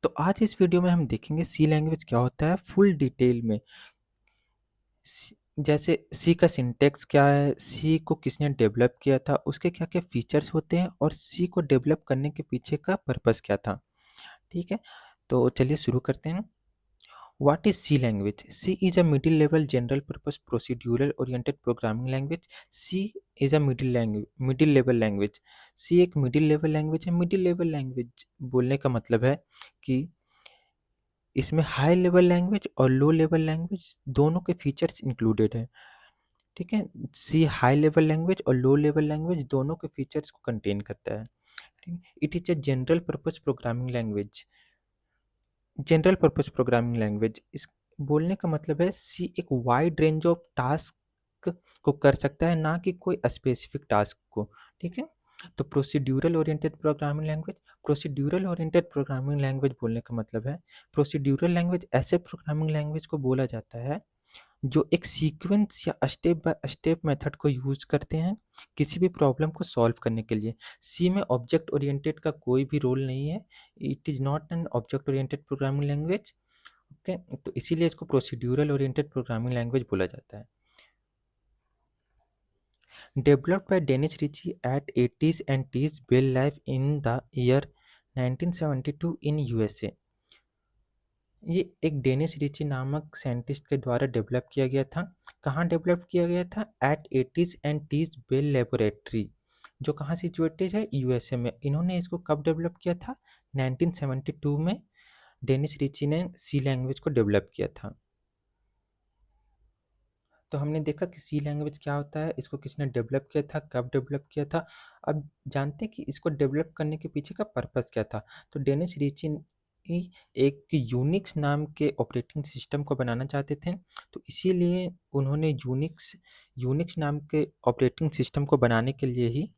तो आज इस वीडियो में हम देखेंगे सी लैंग्वेज क्या होता है फुल डिटेल में। जैसे सी का सिंटेक्स क्या है, सी को किसने डेवलप किया था, उसके क्या क्या फीचर्स होते हैं और सी को डेवलप करने के पीछे का पर्पस क्या था। ठीक है, तो चलिए शुरू करते हैं। What is C language? C is a middle level general purpose procedural oriented programming language. C is a middle level language. C एक middle level language है। middle level language बोलने का मतलब है कि इसमें हाई लेवल लैंग्वेज और low level language दोनों के फीचर्स इंक्लूडेड है। ठीक है, सी हाई लेवल लैंग्वेज और लो लेवल लैंग्वेज दोनों के फीचर्स को कंटेन करता है। ठीक, it is a general purpose programming language. General purpose programming language इस बोलने का मतलब है सी एक वाइड रेंज ऑफ टास्क को कर सकता है, ना कि कोई स्पेसिफिक टास्क को। ठीक है, तो procedural oriented programming language. Procedural oriented programming language बोलने का मतलब है प्रोसीड्यूरल लैंग्वेज ऐसे प्रोग्रामिंग लैंग्वेज को बोला जाता है जो एक सीक्वेंस या स्टेप बाय स्टेप मेथड को यूज करते हैं किसी भी प्रॉब्लम को सॉल्व करने के लिए। सी में ऑब्जेक्ट ओरिएंटेड का कोई भी रोल नहीं है। It is not an object oriented programming language. Okay, तो इसीलिए इसको प्रोसीड्यूरल ओरिएंटेड प्रोग्रामिंग लैंग्वेज बोला जाता है। Developed by Dennis Ritchie at 80s and T's Bell Live in the year 1972 in USA। ये एक डेनिस रिची नामक साइंटिस्ट के द्वारा डेवलप किया गया था। कहाँ डेवलप किया गया था? At 80s and T's Bell laboratory, जो कहाँ सिचुएटेड है? यूएसए में। इन्होंने इसको कब डेवलप किया था? 1972 में डेनिस रिची ने सी लैंग्वेज को डेवलप किया था। तो हमने देखा कि सी लैंग्वेज क्या होता है, इसको किसने डेवलप किया था, कब डेवलप किया था। अब जानते हैं कि इसको डेवलप करने के पीछे का पर्पस क्या था। तो डेनिस रिची एक यूनिक्स नाम के ऑपरेटिंग सिस्टम को बनाना चाहते थे, तो इसीलिए उन्होंने यूनिक्स यूनिक्स नाम के ऑपरेटिंग सिस्टम को बनाने के लिए ही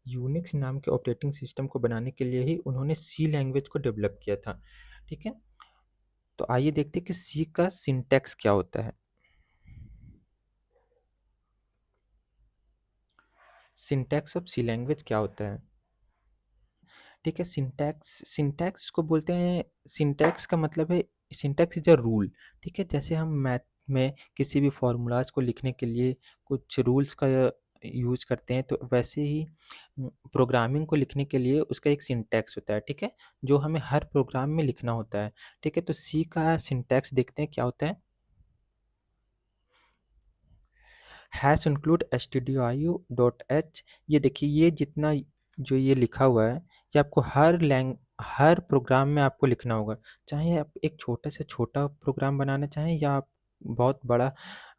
यूनिक्स नाम के ऑपरेटिंग सिस्टम को बनाने के लिए ही उन्होंने सी लैंग्वेज को डेवलप किया था। ठीक है, तो आइए देखते हैं कि सी का सिंटैक्स क्या होता है। सिंटैक्स ऑफ सी लैंग्वेज क्या होता है? ठीक है, सिंटैक्स सिंटैक्स इसको बोलते हैं। सिंटैक्स का मतलब है सिंटैक्स इज अ रूल। ठीक है, जैसे हम मैथ में किसी भी फॉर्मूलाज को लिखने के लिए कुछ रूल्स का यूज करते हैं, तो वैसे ही प्रोग्रामिंग को लिखने के लिए उसका एक सिंटैक्स होता है। ठीक है, जो हमें हर प्रोग्राम में लिखना होता है। ठीक है, तो सी का सिंटैक्स देखते हैं क्या होता है। Hash include stdio.h। ये देखिए, ये जितना जो ये लिखा हुआ है, ये आपको हर प्रोग्राम में आपको लिखना होगा। चाहे आप एक छोटा से छोटा प्रोग्राम बनाना चाहें या आप बहुत बड़ा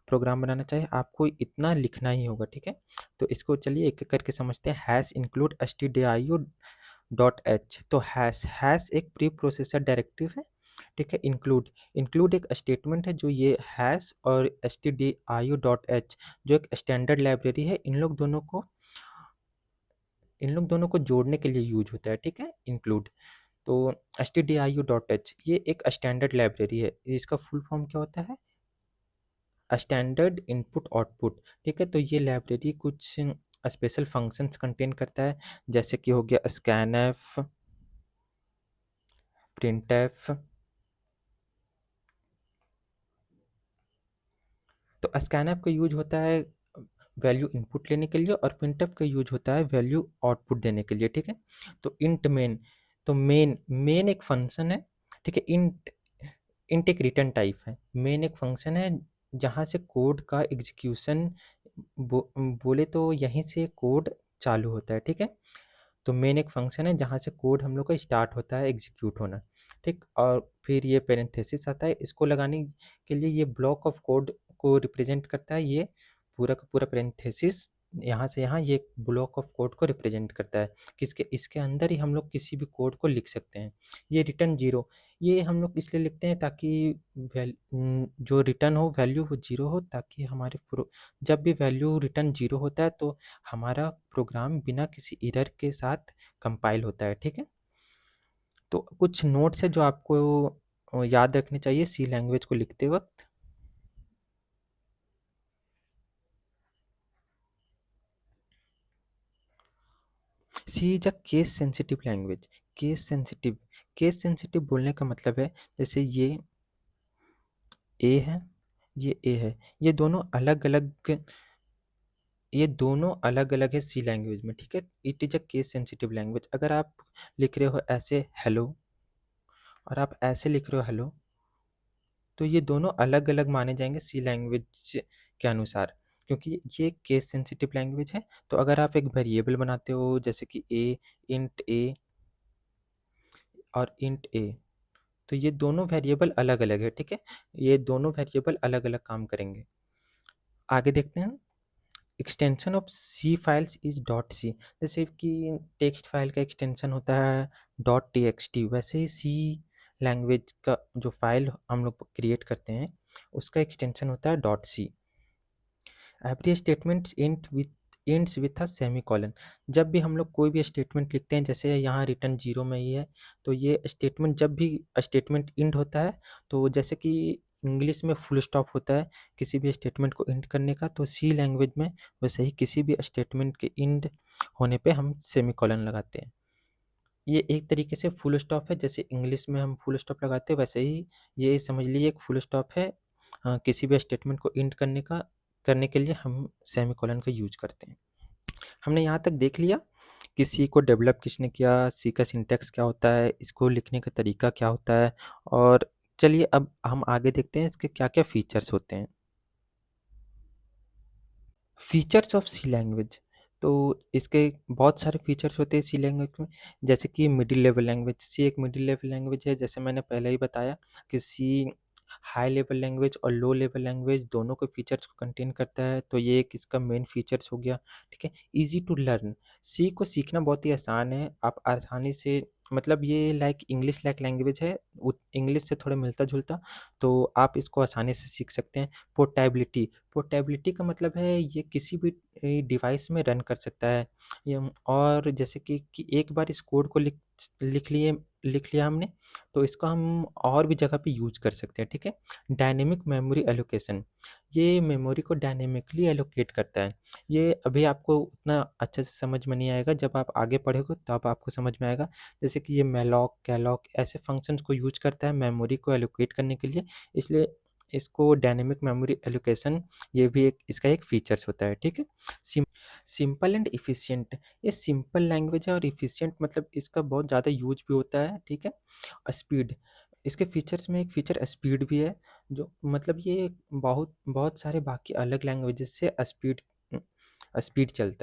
प्रोग्राम बनाना चाहें, आपको इतना लिखना ही होगा। ठीक है, तो इसको चलिए एक एक करके समझते हैं। Hash include stdio.h। तो हैश हैश एक प्री प्रोसेसर डायरेक्टिव है। ठीक है, इंक्लूड एक स्टेटमेंट है जो ये हैश और stdio.h जो एक स्टैंडर्ड लाइब्रेरी है, इन लोग दोनों को जोड़ने के लिए यूज होता है। ठीक है, इंक्लूड। तो stdio.h ये एक स्टैंडर्ड लाइब्रेरी है। इसका फुल फॉर्म क्या होता है? Standard input output. ठीक है, तो ये लाइब्रेरी कुछ स्पेशल फंक्शंस कंटेन करता है, जैसे कि हो गया स्कैनफ, प्रिंटफ। तो स्कैनफ का यूज होता है वैल्यू इनपुट लेने के लिए और प्रिंटफ का यूज होता है वैल्यू आउटपुट देने के लिए। ठीक है, तो इंट मेन, तो मेन एक फंक्शन है। ठीक है, इंट इंट एक रिटर्न टाइप है। मेन एक फंक्शन है जहाँ से कोड का एग्जीक्यूशन बोले तो यहीं से कोड चालू होता है। ठीक है, तो मेन एक फंक्शन है जहाँ से कोड हम लोग का स्टार्ट होता है एग्जीक्यूट होना। ठीक, और फिर ये पेरेंथेसिस आता है, इसको लगाने के लिए ये ब्लॉक ऑफ कोड को रिप्रेजेंट करता है। ये पूरा का पूरा पेरेंथेसिस यहाँ से यहाँ ये ब्लॉक ऑफ कोड को रिप्रेजेंट करता है। किसके इसके अंदर ही हम लोग किसी भी कोड को लिख सकते हैं। ये रिटर्न जीरो, ये हम लोग इसलिए लिखते हैं ताकि जो रिटर्न हो वैल्यू वो जीरो हो, ताकि हमारे जब भी वैल्यू रिटर्न जीरो होता है तो हमारा प्रोग्राम बिना किसी एरर के साथ कंपाइल होता है। ठीक है, तो कुछ नोट्स है जो आपको याद रखने चाहिए सी लैंग्वेज को लिखते वक्त। C is a case sensitive language. Case sensitive बोलने का मतलब है जैसे ए है, ये ए है, ये दोनों अलग अलग है सी लैंग्वेज में, ठीक है। It is a case sensitive language. अगर आप लिख रहे हो ऐसे हेलो और आप ऐसे लिख रहे हो हेलो, तो ये दोनों अलग अलग माने जाएंगे सी लैंग्वेज के अनुसार, क्योंकि ये केस सेंसिटिव लैंग्वेज है। तो अगर आप एक वेरिएबल बनाते हो जैसे कि ए और इंट ए, तो ये दोनों वेरिएबल अलग अलग है, ठीक है। ये दोनों वेरिएबल अलग अलग काम करेंगे। आगे देखते हैं। Extension of C files is dot C. जैसे कि टेक्स्ट फाइल का एक्सटेंशन होता है डॉट टी एक्स टी, वैसे ही सी लैंग्वेज का जो फाइल हम लोग क्रिएट करते हैं उसका एक्सटेंशन होता है dot C. Every statement ends with a semicolon. जब भी हम लोग कोई भी स्टेटमेंट लिखते हैं, जैसे यहाँ रिटर्न 0 में ही है, तो ये स्टेटमेंट जब भी स्टेटमेंट इंड होता है, तो जैसे कि इंग्लिश में फुल स्टॉप होता है किसी भी स्टेटमेंट को इंड करने का, तो सी लैंग्वेज में वैसे ही किसी भी स्टेटमेंट के इंड होने पे हम सेमीकोलन लगाते हैं। ये एक तरीके से फुल स्टॉप है, जैसे इंग्लिश में हम फुल स्टॉप लगाते हैं, वैसे ही ये समझ लीजिए एक फुल स्टॉप है। किसी भी स्टेटमेंट को इंड करने के लिए हम सेमीकोलन का यूज करते हैं। हमने यहाँ तक देख लिया कि सी को डेवलप किसने किया, सी का सिंटैक्स क्या होता है, इसको लिखने का तरीका क्या होता है, और चलिए अब हम आगे देखते हैं इसके क्या क्या फीचर्स होते हैं। फीचर्स ऑफ सी लैंग्वेज, तो इसके बहुत सारे फीचर्स होते हैं सी लैंग्वेज में। जैसे कि मिडिल लेवल लैंग्वेज, सी एक मिडिल लेवल लैंग्वेज है, जैसे मैंने पहले ही बताया कि सी हाई लेवल लैंग्वेज और लो लेवल लैंग्वेज दोनों के फीचर्स को कंटेन करता है, तो ये एक इसका मेन फीचर्स हो गया, ठीक है। ईजी टू लर्न, सी को सीखना बहुत ही आसान है, आप आसानी से, मतलब ये लाइक इंग्लिश लाइक लैंग्वेज है, इंग्लिश से थोड़ा मिलता जुलता, तो आप इसको आसानी से सीख सकते हैं। पोर्टेबिलिटी का मतलब है ये किसी भी डिवाइस में रन कर सकता है। और जैसे कि एक बार इस कोड को लिख लिया हमने, तो इसको हम और भी जगह पे यूज कर सकते हैं, ठीक है। डायनेमिक मेमोरी एलोकेशन, ये मेमोरी को डायनेमिकली एलोकेट करता है। ये अभी आपको उतना अच्छे से समझ में नहीं आएगा, जब आप आगे पढ़ोगे तब आपको समझ में आएगा। जैसे कि ये मेलॉक कैलॉक ऐसे फंक्शंस को यूज करता है मेमोरी को एलोकेट करने के लिए, इसलिए इसको डायनेमिक मेमोरी एलोकेशन, ये भी एक इसका एक फीचर्स होता है, ठीक है। सिंपल एंड इफिशिएंट, ये सिंपल लैंग्वेज है और इफिशिएंट मतलब इसका बहुत ज़्यादा यूज भी होता है, ठीक है। स्पीड, इसके फीचर्स में एक फीचर स्पीड भी है, जो मतलब ये बहुत बहुत सारे बाकी अलग लैंग्वेजेस से स्पीड स्पीड चलता